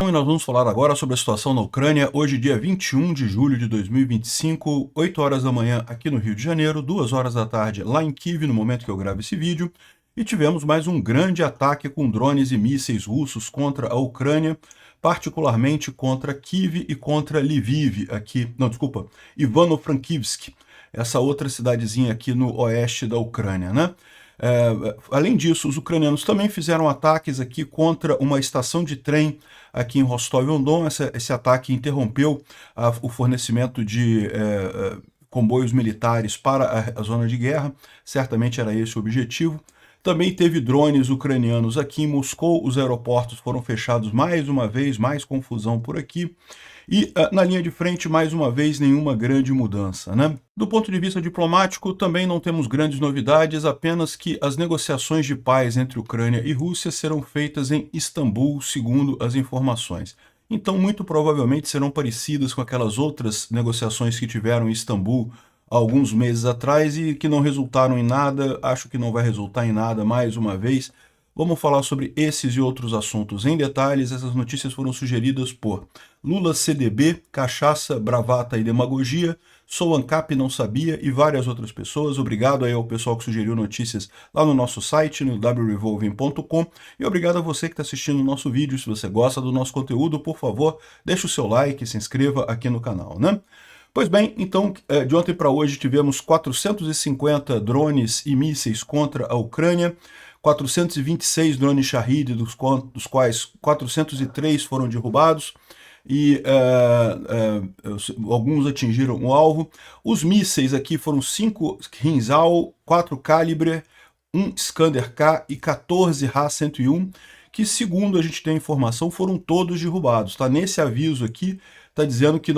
E nós vamos falar agora sobre a situação na Ucrânia, hoje dia 21 de julho de 2025, 8 horas da manhã aqui no Rio de Janeiro, 2 horas da tarde lá em Kiev, no momento que eu gravo esse vídeo, e tivemos mais um grande ataque com drones e mísseis russos contra a Ucrânia, particularmente contra Kiev e contra Lviv, Ivano-Frankivsk, essa outra cidadezinha aqui no oeste da Ucrânia, né? Além disso, os ucranianos também fizeram ataques aqui contra uma estação de trem aqui em Rostov-on-Don. Esse ataque interrompeu o fornecimento de comboios militares para a zona de guerra, certamente era esse o objetivo. Também teve drones ucranianos aqui em Moscou, os aeroportos foram fechados mais uma vez, mais confusão por aqui. E na linha de frente, mais uma vez, nenhuma grande mudança, né? Do ponto de vista diplomático, também não temos grandes novidades, apenas que as negociações de paz entre Ucrânia e Rússia serão feitas em Istambul, segundo as informações. Então, muito provavelmente serão parecidas com aquelas outras negociações que tiveram em Istambul há alguns meses atrás e que não resultaram em nada. Acho que não vai resultar em nada mais uma vez. Vamos falar sobre esses e outros assuntos em detalhes. Essas notícias foram sugeridas por Lula CDB, Cachaça, Bravata e Demagogia, Sou ANCAP Não Sabia e várias outras pessoas. Obrigado aí ao pessoal que sugeriu notícias lá no nosso site, no wrevolving.com, e obrigado a você que está assistindo o nosso vídeo. Se você gosta do nosso conteúdo, por favor, deixe o seu like e se inscreva aqui no canal, né? Pois bem, então, de ontem para hoje tivemos 450 drones e mísseis contra a Ucrânia, 426 drones Shahid, dos quais 403 foram derrubados, e alguns atingiram o alvo. Os mísseis aqui foram 5 Kinzhal, 4 Calibre, 1 Iskander-K e 14 Ra-101, que, segundo a gente tem informação, foram todos derrubados. Tá? Nesse aviso aqui, está dizendo que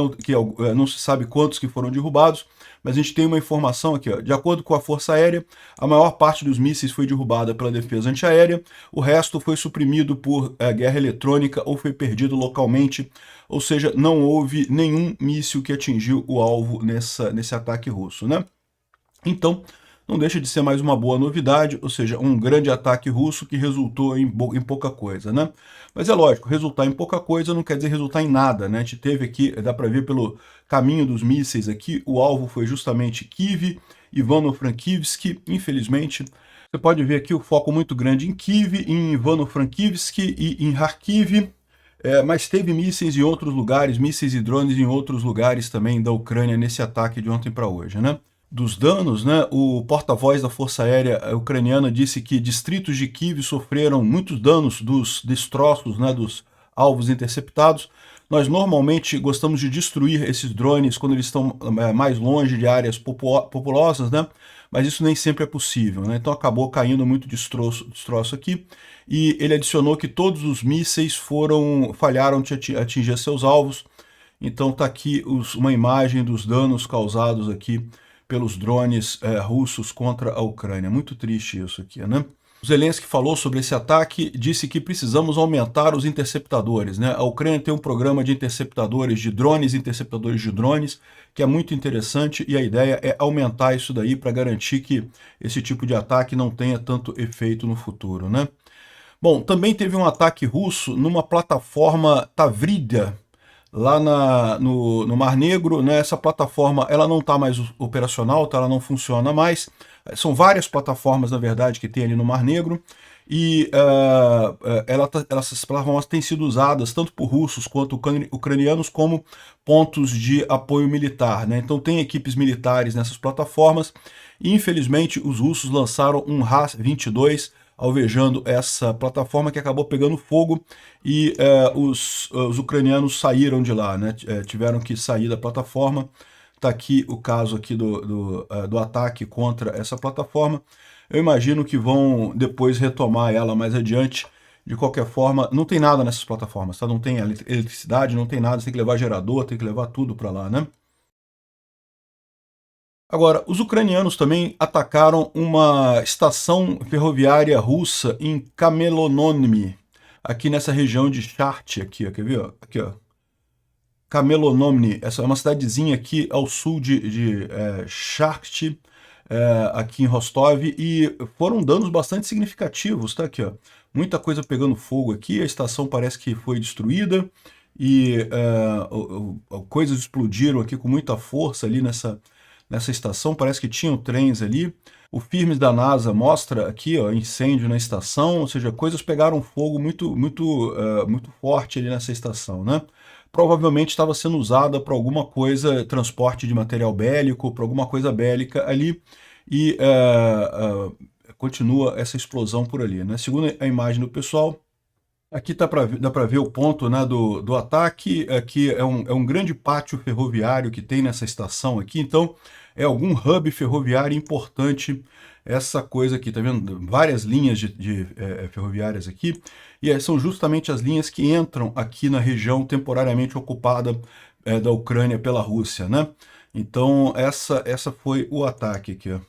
não se sabe quantos que foram derrubados, mas a gente tem uma informação aqui, ó. De acordo com a Força Aérea, a maior parte dos mísseis foi derrubada pela defesa antiaérea, o resto foi suprimido por guerra eletrônica ou foi perdido localmente, ou seja, não houve nenhum míssil que atingiu o alvo nesse ataque russo, né? Então, não deixa de ser mais uma boa novidade, ou seja, um grande ataque russo que resultou em pouca coisa, né? Mas é lógico, resultar em pouca coisa não quer dizer resultar em nada, né? A gente teve aqui, dá para ver pelo caminho dos mísseis aqui, o alvo foi justamente Kiev, Ivano-Frankivsk, infelizmente. Você pode ver aqui o foco muito grande em Kiev, em Ivano-Frankivsk e em Kharkiv, mas teve mísseis em outros lugares, mísseis e drones em outros lugares também da Ucrânia nesse ataque de ontem para hoje, né? Dos danos, né, o porta-voz da Força Aérea Ucraniana disse que distritos de Kiev sofreram muitos danos dos destroços, né, dos alvos interceptados. Nós normalmente gostamos de destruir esses drones quando eles estão mais longe de áreas populosas, né, mas isso nem sempre é possível, né, então acabou caindo muito destroço aqui. E ele adicionou que todos os mísseis falharam de atingir seus alvos. Então está aqui uma imagem dos danos causados aqui pelos drones russos contra a Ucrânia. Muito triste isso aqui, né? O Zelensky falou sobre esse ataque, disse que precisamos aumentar os interceptadores, né? A Ucrânia tem um programa de interceptadores de drones, que é muito interessante, e a ideia é aumentar isso daí para garantir que esse tipo de ataque não tenha tanto efeito no futuro, né? Bom, também teve um ataque russo numa plataforma Tavrida, lá no Mar Negro, né? Essa plataforma ela não está mais operacional, tá? Ela não funciona mais. São várias plataformas, na verdade, que tem ali no Mar Negro, e essas plataformas têm sido usadas tanto por russos quanto ucranianos como pontos de apoio militar, né? Então tem equipes militares nessas plataformas, e infelizmente os russos lançaram um Ra-22 alvejando essa plataforma, que acabou pegando fogo, e os ucranianos saíram de lá, né? Tiveram que sair da plataforma. Está aqui o caso aqui do ataque contra essa plataforma. Eu imagino que vão depois retomar ela mais adiante. De qualquer forma, não tem nada nessas plataformas, tá? Não tem eletricidade, não tem nada, você tem que levar gerador, tem que levar tudo para lá, né? Agora, os ucranianos também atacaram uma estação ferroviária russa em Kamelonomy, aqui nessa região de Charty, aqui, ó, quer ver? Aqui, ó. Kamelonomy, essa é uma cidadezinha aqui ao sul de Charty, aqui em Rostov, e foram danos bastante significativos, tá aqui, ó. Muita coisa pegando fogo aqui, a estação parece que foi destruída, e coisas explodiram aqui com muita força ali nessa estação, parece que tinham trens ali. O firmes da NASA mostra aqui, ó, incêndio na estação, ou seja, coisas pegaram fogo muito forte ali nessa estação, né? Provavelmente estava sendo usada para alguma coisa, transporte de material bélico, para alguma coisa bélica ali, e continua essa explosão por ali, né? Segundo a imagem do pessoal, aqui dá para ver o ponto, né, do ataque. Aqui é um grande pátio ferroviário que tem nessa estação aqui, então é algum hub ferroviário importante essa coisa aqui, tá vendo? Várias linhas ferroviárias aqui, e são justamente as linhas que entram aqui na região temporariamente ocupada da Ucrânia pela Rússia, né? Então essa foi o ataque aqui, ó.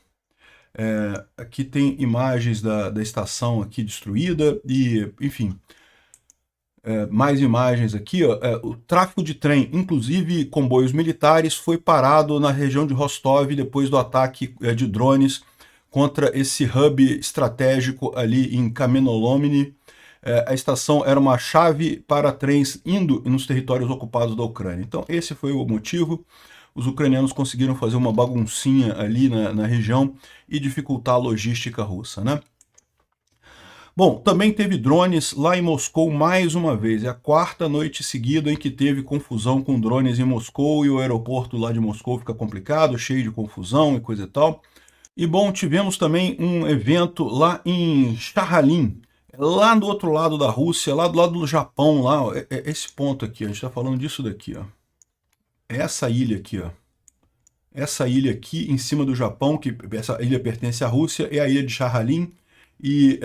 Aqui tem imagens da estação aqui destruída e, enfim, mais imagens aqui, ó. O tráfego de trem, inclusive comboios militares, foi parado na região de Rostov depois do ataque de drones contra esse hub estratégico ali em Kamenolomny. A estação era uma chave para trens indo nos territórios ocupados da Ucrânia. Então esse foi o motivo. Os ucranianos conseguiram fazer uma baguncinha ali na região e dificultar a logística russa, né? Bom, também teve drones lá em Moscou mais uma vez. É a quarta noite seguida em que teve confusão com drones em Moscou, e o aeroporto lá de Moscou fica complicado, cheio de confusão e coisa e tal. E bom, tivemos também um evento lá em Sakhalin, lá do outro lado da Rússia, lá do lado do Japão, lá, ó, esse ponto aqui, a gente está falando disso daqui, ó. Essa ilha aqui, ó. Essa ilha aqui em cima do Japão, que essa ilha pertence à Rússia, é a ilha de Sakhalin. E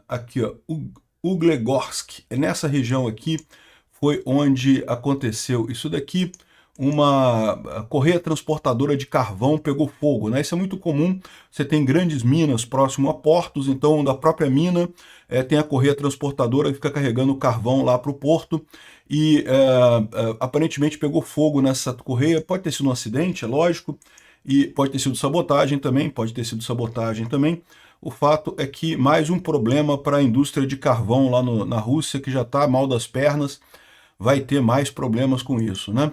aqui, ó, Uglegorsk, nessa região aqui foi onde aconteceu isso daqui. Uma correia transportadora de carvão pegou fogo, né? Isso é muito comum. Você tem grandes minas próximo a portos, então da própria mina tem a correia transportadora que fica carregando carvão lá para o porto, e aparentemente pegou fogo nessa correia. Pode ter sido um acidente, é lógico, e pode ter sido sabotagem também, O fato é que mais um problema para a indústria de carvão lá na Rússia, que já está mal das pernas, vai ter mais problemas com isso, né?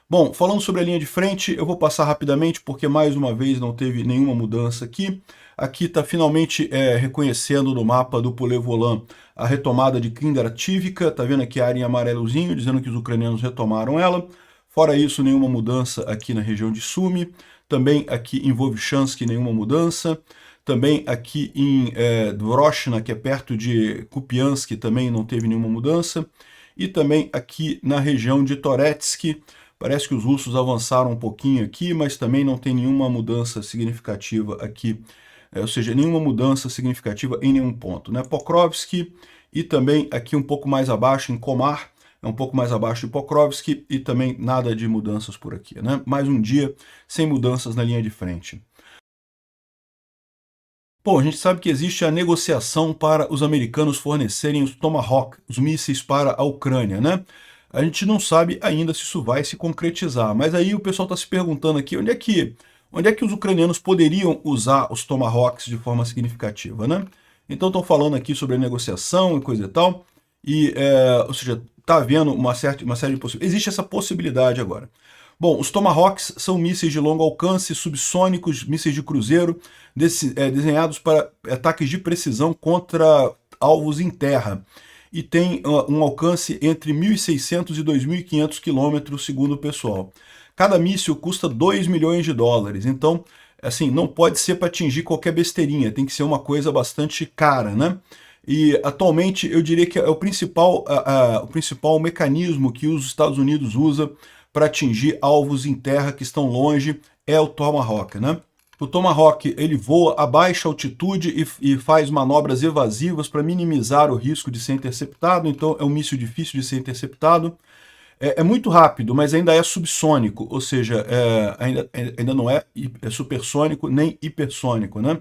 Bom, falando sobre a linha de frente, eu vou passar rapidamente, porque mais uma vez não teve nenhuma mudança aqui. Aqui está finalmente reconhecendo no mapa do Pulevolan a retomada de Kindartivka. Está vendo aqui a área em amarelozinho, dizendo que os ucranianos retomaram ela. Fora isso, nenhuma mudança aqui na região de Sumy. Também aqui em Vovchansk, nenhuma mudança. Também aqui em Dvoroshina, que é perto de Kupiansk, também não teve nenhuma mudança. E também aqui na região de Toretsk, parece que os russos avançaram um pouquinho aqui, mas também não tem nenhuma mudança significativa aqui, ou seja, nenhuma mudança significativa em nenhum ponto, né? Pokrovsk, e também aqui um pouco mais abaixo em Komar, é um pouco mais abaixo de Pokrovsk, e também nada de mudanças por aqui, né? Mais um dia sem mudanças na linha de frente. Bom, a gente sabe que existe a negociação para os americanos fornecerem os Tomahawk, os mísseis para a Ucrânia, né? A gente não sabe ainda se isso vai se concretizar, mas aí o pessoal está se perguntando aqui onde é que os ucranianos poderiam usar os Tomahawks de forma significativa, né? Então estão falando aqui sobre a negociação e coisa e tal, e, ou seja, está havendo uma série de possibilidades. Existe essa possibilidade agora. Bom, os Tomahawks são mísseis de longo alcance, subsônicos, mísseis de cruzeiro, desenhados para ataques de precisão contra alvos em terra, e tem um alcance entre 1.600 e 2.500 quilômetros, segundo o pessoal. Cada míssil custa 2 milhões de dólares, então, assim, não pode ser para atingir qualquer besteirinha, tem que ser uma coisa bastante cara, né? E atualmente eu diria que é o principal mecanismo que os Estados Unidos usa para atingir alvos em terra que estão longe é o Tomahawk, né? O Tomahawk ele voa a baixa altitude e faz manobras evasivas para minimizar o risco de ser interceptado, então é um míssil difícil de ser interceptado. É muito rápido, mas ainda é subsônico, ou seja, ainda não é supersônico nem hipersônico, né?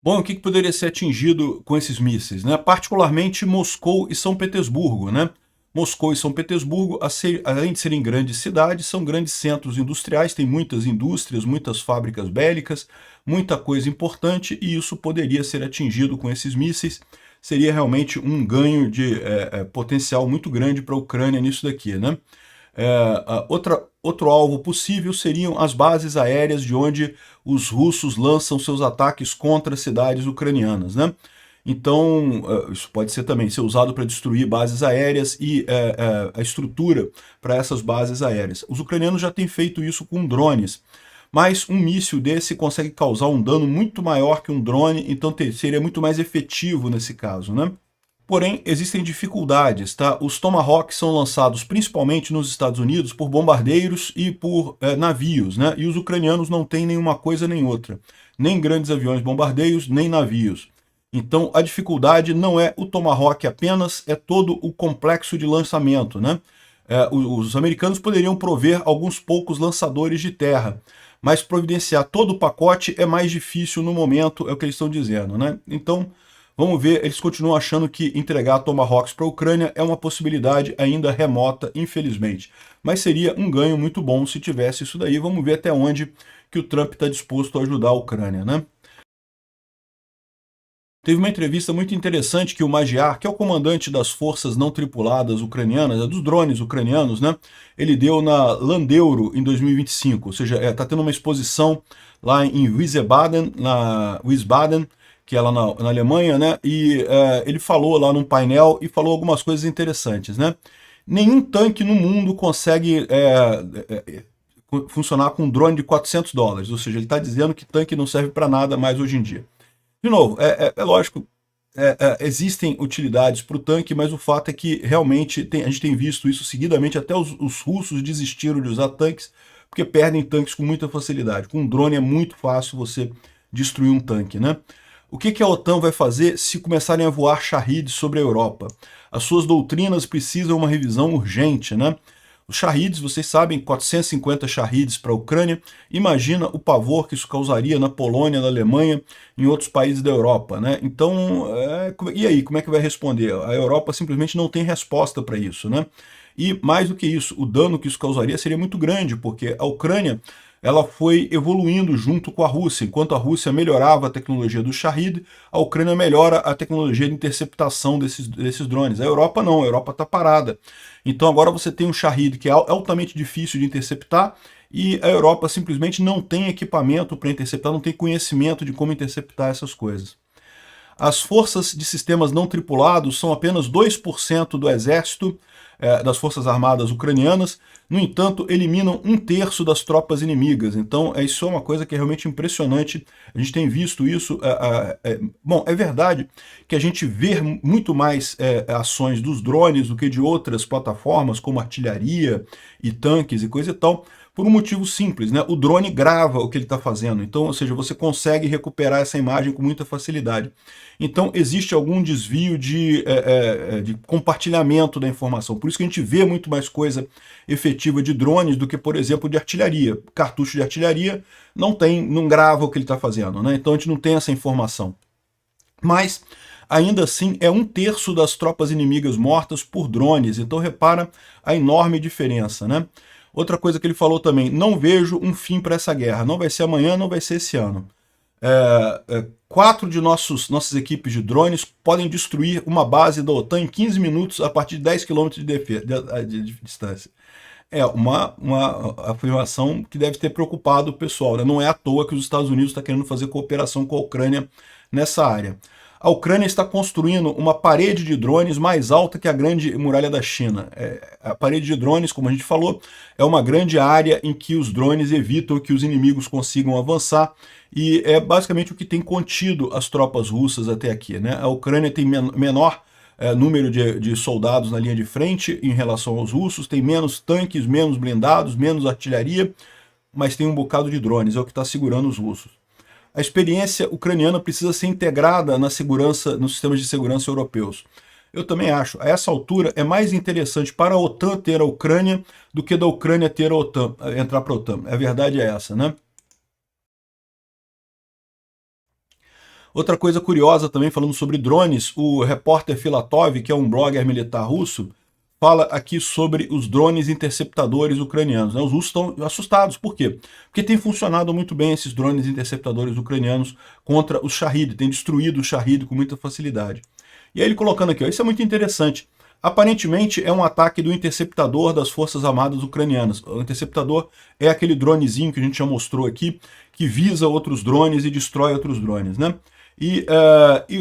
Bom, o que poderia ser atingido com esses mísseis, né? Particularmente Moscou e São Petersburgo, né? Moscou e São Petersburgo, além de serem grandes cidades, são grandes centros industriais, tem muitas indústrias, muitas fábricas bélicas, muita coisa importante, e isso poderia ser atingido com esses mísseis. Seria realmente um ganho de potencial muito grande para a Ucrânia nisso daqui, né? Outro alvo possível seriam as bases aéreas de onde os russos lançam seus ataques contra cidades ucranianas, né? Então, isso pode ser usado para destruir bases aéreas e a estrutura para essas bases aéreas. Os ucranianos já têm feito isso com drones, mas um míssil desse consegue causar um dano muito maior que um drone, então seria muito mais efetivo nesse caso, né? Porém, existem dificuldades, tá? Os Tomahawks são lançados principalmente nos Estados Unidos por bombardeiros e por navios, né? E os ucranianos não têm nenhuma coisa nem outra. Nem grandes aviões bombardeiros, nem navios. Então, a dificuldade não é o Tomahawk apenas, é todo o complexo de lançamento, né? Os americanos poderiam prover alguns poucos lançadores de terra, mas providenciar todo o pacote é mais difícil no momento, é o que eles estão dizendo, né? Então, vamos ver, eles continuam achando que entregar Tomahawks para a Ucrânia é uma possibilidade ainda remota, infelizmente. Mas seria um ganho muito bom se tivesse isso daí. Vamos ver até onde que o Trump está disposto a ajudar a Ucrânia, né? Teve uma entrevista muito interessante que o Magyar, que é o comandante das forças não tripuladas ucranianas, dos drones ucranianos, né? Ele deu na Landeuro em 2025, ou seja, está tendo uma exposição lá em Wiesbaden, que é lá na Alemanha, né? E ele falou lá num painel e falou algumas coisas interessantes, né? Nenhum tanque no mundo consegue funcionar com um drone de $400, ou seja, ele está dizendo que tanque não serve para nada mais hoje em dia. De novo, é lógico, existem utilidades para o tanque, mas o fato é que realmente a gente tem visto isso seguidamente, até os russos desistiram de usar tanques, porque perdem tanques com muita facilidade. Com um drone é muito fácil você destruir um tanque, né? O que a OTAN vai fazer se começarem a voar Shahed sobre a Europa? As suas doutrinas precisam de uma revisão urgente, né? Os Shahids, vocês sabem, 450 Shahids para a Ucrânia. Imagina o pavor que isso causaria na Polônia, na Alemanha, em outros países da Europa, né? Então, e aí, como é que vai responder? A Europa simplesmente não tem resposta para isso, né? E mais do que isso, o dano que isso causaria seria muito grande, porque a Ucrânia ela foi evoluindo junto com a Rússia. Enquanto a Rússia melhorava a tecnologia do Shahed, a Ucrânia melhora a tecnologia de interceptação desses drones. A Europa não, a Europa está parada. Então agora você tem um Shahed que é altamente difícil de interceptar e a Europa simplesmente não tem equipamento para interceptar, não tem conhecimento de como interceptar essas coisas. As forças de sistemas não tripulados são apenas 2% do exército das forças armadas ucranianas, no entanto, eliminam 1/3 das tropas inimigas. Então, isso é uma coisa que é realmente impressionante. A gente tem visto isso. Bom, é verdade que a gente vê muito mais ações dos drones do que de outras plataformas, como artilharia e tanques e coisa e tal, por um motivo simples, né? O drone grava o que ele está fazendo, então, ou seja, você consegue recuperar essa imagem com muita facilidade. Então, existe algum desvio de compartilhamento da informação. Por isso que a gente vê muito mais coisa efetiva de drones do que, por exemplo, de artilharia. Cartucho de artilharia não grava o que ele está fazendo, né? Então, a gente não tem essa informação. Mas, ainda assim, é 1/3 das tropas inimigas mortas por drones. Então, repara a enorme diferença, né? Outra coisa que ele falou também, não vejo um fim para essa guerra. Não vai ser amanhã, não vai ser esse ano. 4 de nossas equipes de drones podem destruir uma base da OTAN em 15 minutos a partir de 10 km de distância. É uma afirmação que deve ter preocupado o pessoal, né? Não é à toa que os Estados Unidos estão querendo fazer cooperação com a Ucrânia nessa área. A Ucrânia está construindo uma parede de drones mais alta que a Grande Muralha da China. A parede de drones, como a gente falou, é uma grande área em que os drones evitam que os inimigos consigam avançar e é basicamente o que tem contido as tropas russas até aqui, né? A Ucrânia tem menor número de soldados na linha de frente em relação aos russos, tem menos tanques, menos blindados, menos artilharia, mas tem um bocado de drones, é o que está segurando os russos. A experiência ucraniana precisa ser integrada na segurança, nos sistemas de segurança europeus. Eu também acho. A essa altura é mais interessante para a OTAN ter a Ucrânia do que da Ucrânia ter a OTAN, entrar para a OTAN. A verdade é essa, né? Outra coisa curiosa também, falando sobre drones, o repórter Filatov, que é um blogger militar russo, fala aqui sobre os drones interceptadores ucranianos, né? Os russos estão assustados. Por quê? Porque tem funcionado muito bem esses drones interceptadores ucranianos contra os Shahid, tem destruído o Shahid com muita facilidade. E aí ele colocando aqui, ó, isso é muito interessante. Aparentemente é um ataque do interceptador das Forças Armadas Ucranianas. O interceptador é aquele dronezinho que a gente já mostrou aqui, que visa outros drones e destrói outros drones, né? E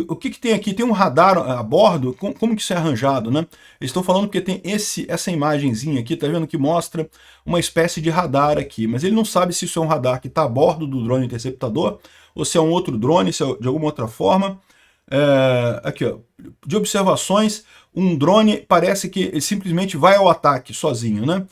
o que tem aqui? Tem um radar a bordo? Como que isso é arranjado, né? Eles estão falando que tem essa imagenzinha aqui, tá vendo, que mostra uma espécie de radar aqui, mas ele não sabe se isso é um radar que está a bordo do drone interceptador, ou se é um outro drone, se é de alguma outra forma. Aqui, ó, de observações, um drone parece que ele simplesmente vai ao ataque sozinho, né?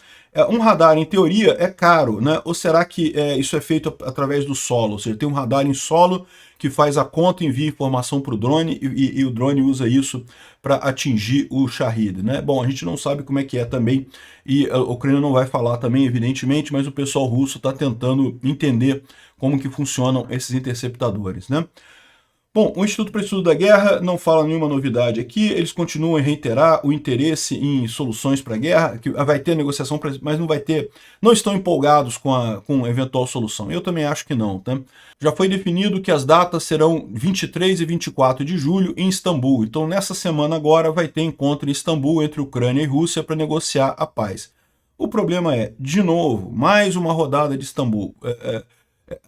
Um radar, em teoria, é caro, né? Ou será que isso é feito através do solo? Ou seja, tem um radar em solo que faz a conta, envia informação para o drone e o drone usa isso para atingir o Shahid, né? Bom, a gente não sabe como é que é também, e a Ucrânia não vai falar também, evidentemente, mas o pessoal russo está tentando entender como que funcionam esses interceptadores, né? Bom, o Instituto para o Estudo da Guerra não fala nenhuma novidade aqui, eles continuam a reiterar o interesse em soluções para a guerra, que vai ter negociação, mas não vai ter, não estão empolgados com a eventual solução. Eu também acho que não, tá? Já foi definido que as datas serão 23 e 24 de julho em Istambul, então nessa semana agora vai ter encontro em Istambul entre Ucrânia e Rússia para negociar a paz. O problema é, de novo, mais uma rodada de Istambul.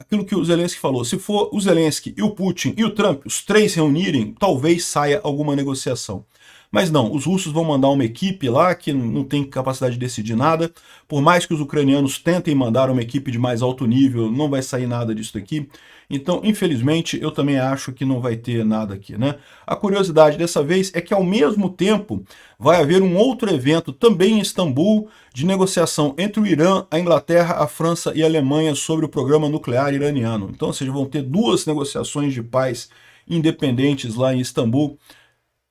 Aquilo que o Zelensky falou, se for o Zelensky e o Putin e o Trump, os três se reunirem, talvez saia alguma negociação. Mas não, os russos vão mandar uma equipe lá que não tem capacidade de decidir nada, por mais que os ucranianos tentem mandar uma equipe de mais alto nível, não vai sair nada disso aqui. Então, infelizmente, eu também acho que não vai ter nada aqui, né? A curiosidade dessa vez é que, ao mesmo tempo, vai haver um outro evento também em Istambul de negociação entre o Irã, a Inglaterra, a França e a Alemanha sobre o programa nuclear iraniano. Então, ou seja, vão ter duas negociações de paz independentes lá em Istambul.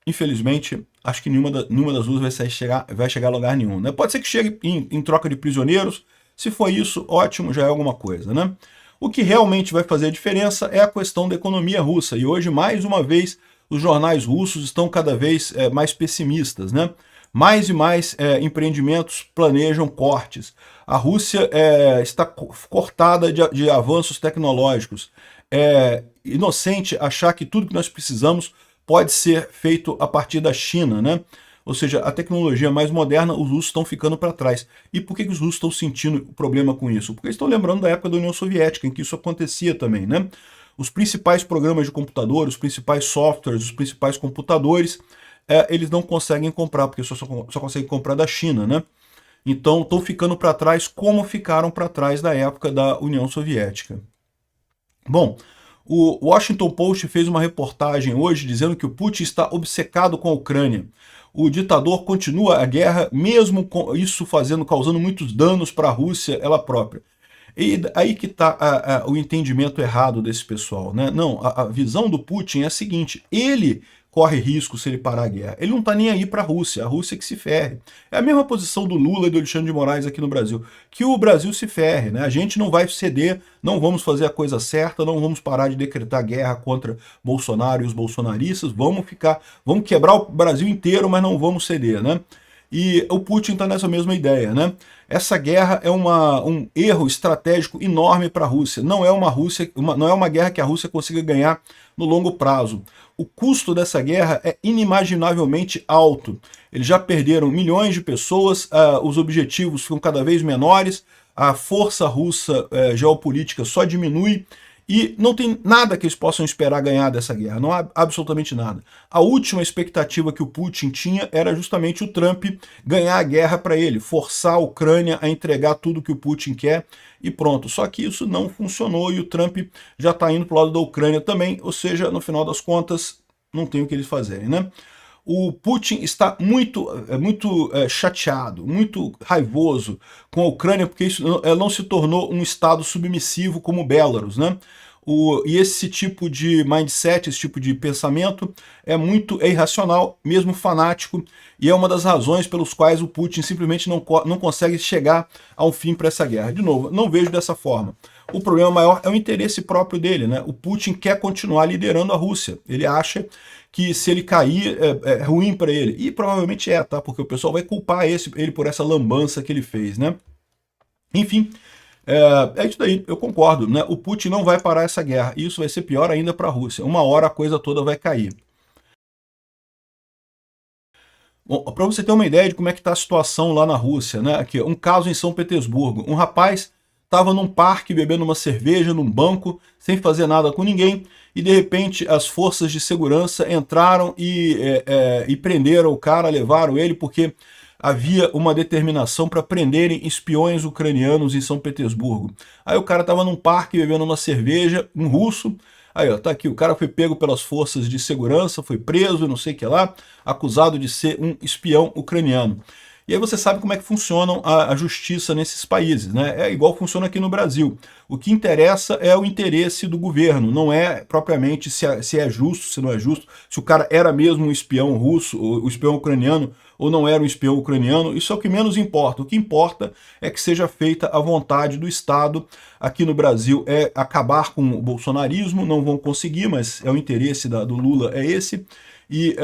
Infelizmente, acho que nenhuma das duas vai chegar a lugar nenhum, né? Pode ser que chegue em troca de prisioneiros. Se for isso, ótimo, já é alguma coisa, né? O que realmente vai fazer a diferença é a questão da economia russa. E hoje, mais uma vez, os jornais russos estão cada vez mais pessimistas, né? Mais e mais empreendimentos planejam cortes. A Rússia está cortada de avanços tecnológicos. É inocente achar que tudo que nós precisamos pode ser feito a partir da China, né? Ou seja, a tecnologia mais moderna, os russos estão ficando para trás. E por que os russos estão sentindo problema com isso? Porque eles estão lembrando da época da União Soviética, em que isso acontecia também, né? Os principais programas de computador, os principais softwares, os principais computadores, eles não conseguem comprar, porque só conseguem comprar da China, né? Então estão ficando para trás como ficaram para trás da época da União Soviética. Bom, o Washington Post fez uma reportagem hoje dizendo que o Putin está obcecado com a Ucrânia. O ditador continua a guerra, mesmo com isso causando muitos danos para a Rússia, ela própria. E aí que está o entendimento errado desse pessoal, né? Não, a visão do Putin é a seguinte, ele corre risco se ele parar a guerra. Ele não está nem aí para a Rússia que se ferre. É a mesma posição do Lula e do Alexandre de Moraes aqui no Brasil, que o Brasil se ferre, né? A gente não vai ceder, não vamos fazer a coisa certa, não vamos parar de decretar guerra contra Bolsonaro e os bolsonaristas, vamos quebrar o Brasil inteiro, mas não vamos ceder, né? E o Putin está nessa mesma ideia, né? Essa guerra é um erro estratégico enorme para a Rússia. Não é uma guerra que a Rússia consiga ganhar no longo prazo. O custo dessa guerra é inimaginavelmente alto. Eles já perderam milhões de pessoas, os objetivos ficam cada vez menores, a força russa geopolítica só diminui, e não tem nada que eles possam esperar ganhar dessa guerra, não há absolutamente nada. A última expectativa que o Putin tinha era justamente o Trump ganhar a guerra para ele, forçar a Ucrânia a entregar tudo que o Putin quer e pronto. Só que isso não funcionou e o Trump já está indo para o lado da Ucrânia também, ou seja, no final das contas, não tem o que eles fazerem, né? O Putin está muito chateado, muito raivoso com a Ucrânia, porque ela não se tornou um estado submissivo como Belarus, né? E esse tipo de mindset, esse tipo de pensamento é irracional, mesmo fanático, e é uma das razões pelas quais o Putin simplesmente não consegue chegar a um fim para essa guerra. De novo, não vejo dessa forma. O problema maior é o interesse próprio dele, né? O Putin quer continuar liderando a Rússia. Ele acha que se ele cair é ruim para ele. E provavelmente é, tá? Porque o pessoal vai culpar ele por essa lambança que ele fez, né? Enfim, é isso daí, eu concordo, né? O Putin não vai parar essa guerra. E isso vai ser pior ainda para a Rússia. Uma hora a coisa toda vai cair. Bom, para você ter uma ideia de como é que está a situação lá na Rússia, né? Aqui, um caso em São Petersburgo. Um rapaz estava num parque bebendo uma cerveja num banco, sem fazer nada com ninguém, e de repente as forças de segurança entraram e prenderam o cara, levaram ele, porque havia uma determinação para prenderem espiões ucranianos em São Petersburgo. Aí o cara estava num parque bebendo uma cerveja, um russo. Aí, ó, tá aqui, o cara foi pego pelas forças de segurança, foi preso, não sei o que lá, acusado de ser um espião ucraniano. E aí você sabe como é que funciona a justiça nesses países, né? É igual funciona aqui no Brasil. O que interessa é o interesse do governo, não é propriamente se é justo, se não é justo, se o cara era mesmo um espião russo, ou um espião ucraniano, ou não era um espião ucraniano, isso é o que menos importa. O que importa é que seja feita a vontade do Estado. Aqui no Brasil é acabar com o bolsonarismo, não vão conseguir, mas é o interesse do Lula, é esse. E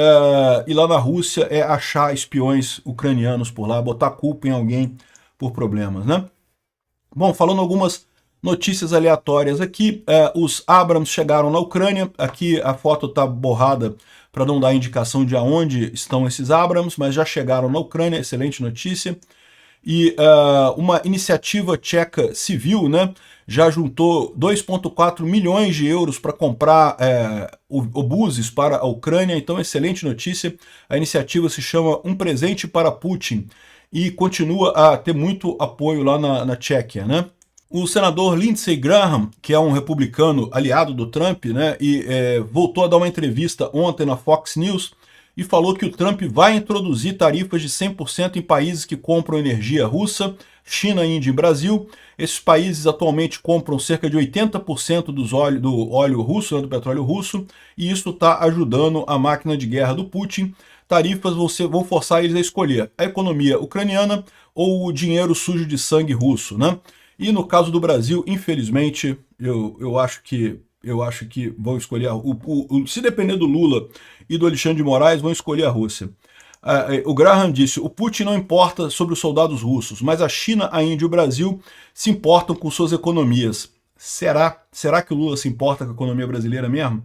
lá na Rússia é achar espiões ucranianos por lá, botar culpa em alguém por problemas, né? Bom, falando algumas notícias aleatórias aqui, os Abrams chegaram na Ucrânia. Aqui a foto está borrada para não dar indicação de aonde estão esses Abrams, mas já chegaram na Ucrânia, excelente notícia. E uma iniciativa tcheca civil, né, já juntou 2,4 milhões de euros para comprar obuses para a Ucrânia, então excelente notícia. A iniciativa se chama Um Presente para Putin e continua a ter muito apoio lá na Tchequia, né? O senador Lindsey Graham, que é um republicano aliado do Trump, né, e voltou a dar uma entrevista ontem na Fox News e falou que o Trump vai introduzir tarifas de 100% em países que compram energia russa, China, Índia e Brasil. Esses países atualmente compram cerca de 80% do óleo russo, né, do petróleo russo, e isso está ajudando a máquina de guerra do Putin. Tarifas vão forçar eles a escolher a economia ucraniana ou o dinheiro sujo de sangue russo, né? E no caso do Brasil, infelizmente, eu acho que vão escolher, se depender do Lula e do Alexandre de Moraes, vão escolher a Rússia. O Graham disse, o Putin não importa sobre os soldados russos, mas a China, a Índia e o Brasil se importam com suas economias. Será que o Lula se importa com a economia brasileira mesmo?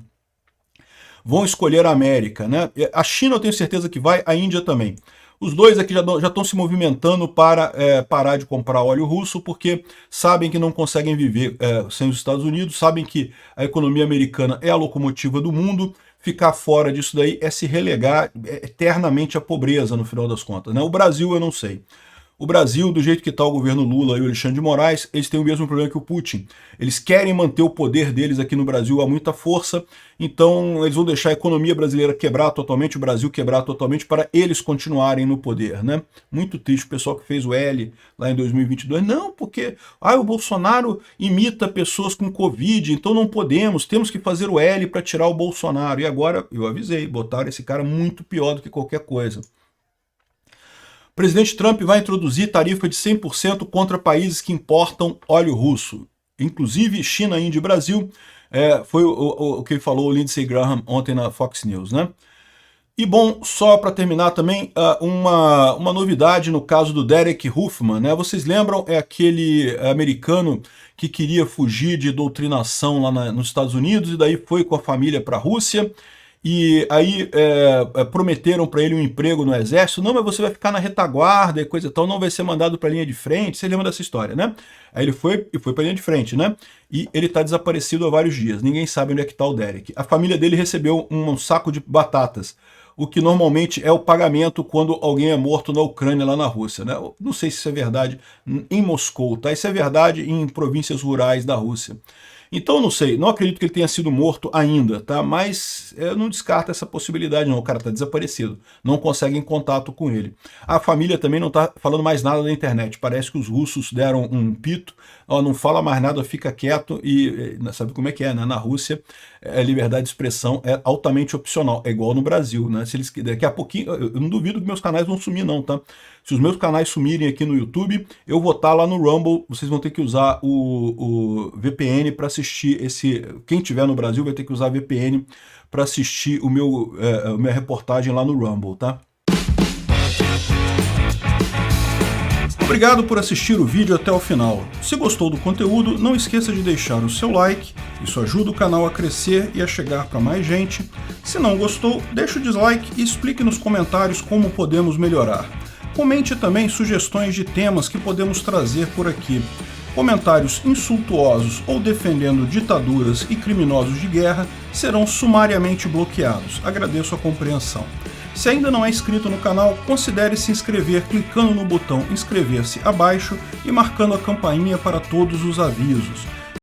Vão escolher a América, né? A China eu tenho certeza que vai, a Índia também. Os dois aqui já estão se movimentando para parar de comprar óleo russo, porque sabem que não conseguem viver sem os Estados Unidos, sabem que a economia americana é a locomotiva do mundo. Ficar fora disso daí é se relegar eternamente à pobreza, no final das contas, né? O Brasil eu não sei. O Brasil, do jeito que está o governo Lula e o Alexandre de Moraes, eles têm o mesmo problema que o Putin. Eles querem manter o poder deles aqui no Brasil a muita força, então eles vão deixar a economia brasileira quebrar totalmente, o Brasil quebrar totalmente, para eles continuarem no poder, né? Muito triste o pessoal que fez o L lá em 2022. Não, porque o Bolsonaro imita pessoas com Covid, então não podemos, temos que fazer o L para tirar o Bolsonaro. E agora, eu avisei, botaram esse cara muito pior do que qualquer coisa. O presidente Trump vai introduzir tarifa de 100% contra países que importam óleo russo, inclusive China, Índia e Brasil. Foi o que falou o Lindsey Graham ontem na Fox News, né? E bom, só para terminar também, uma novidade no caso do Derek Hoffman, né? Vocês lembram, é aquele americano que queria fugir de doutrinação lá nos Estados Unidos e daí foi com a família para a Rússia. E aí prometeram para ele um emprego no exército. Não, mas você vai ficar na retaguarda e coisa e tal, não vai ser mandado para a linha de frente. Você lembra dessa história, né? Aí ele foi para a linha de frente, né? E ele está desaparecido há vários dias. Ninguém sabe onde é que está o Derek. A família dele recebeu um saco de batatas, o que normalmente é o pagamento quando alguém é morto na Ucrânia, lá na Rússia, né? Eu não sei se isso é verdade em Moscou, tá? Isso é verdade em províncias rurais da Rússia. Então, não sei, não acredito que ele tenha sido morto ainda, tá? Mas eu não descarto essa possibilidade não, o cara tá desaparecido, não conseguem contato com ele. A família também não tá falando mais nada na internet, parece que os russos deram um pito, ó, não fala mais nada, fica quieto, e sabe como é que é, né? Na Rússia, a liberdade de expressão é altamente opcional, é igual no Brasil, né? Se eles, daqui a pouquinho, eu não duvido que meus canais vão sumir não, tá? Se os meus canais sumirem aqui no YouTube, eu vou estar lá no Rumble, vocês vão ter que usar o VPN para assistir esse... Quem tiver no Brasil vai ter que usar VPN para assistir a minha reportagem lá no Rumble, tá? Obrigado por assistir o vídeo até o final. Se gostou do conteúdo, não esqueça de deixar o seu like, isso ajuda o canal a crescer e a chegar para mais gente. Se não gostou, deixe o dislike e explique nos comentários como podemos melhorar. Comente também sugestões de temas que podemos trazer por aqui. Comentários insultuosos ou defendendo ditaduras e criminosos de guerra serão sumariamente bloqueados. Agradeço a compreensão. Se ainda não é inscrito no canal, considere se inscrever clicando no botão inscrever-se abaixo e marcando a campainha para todos os avisos.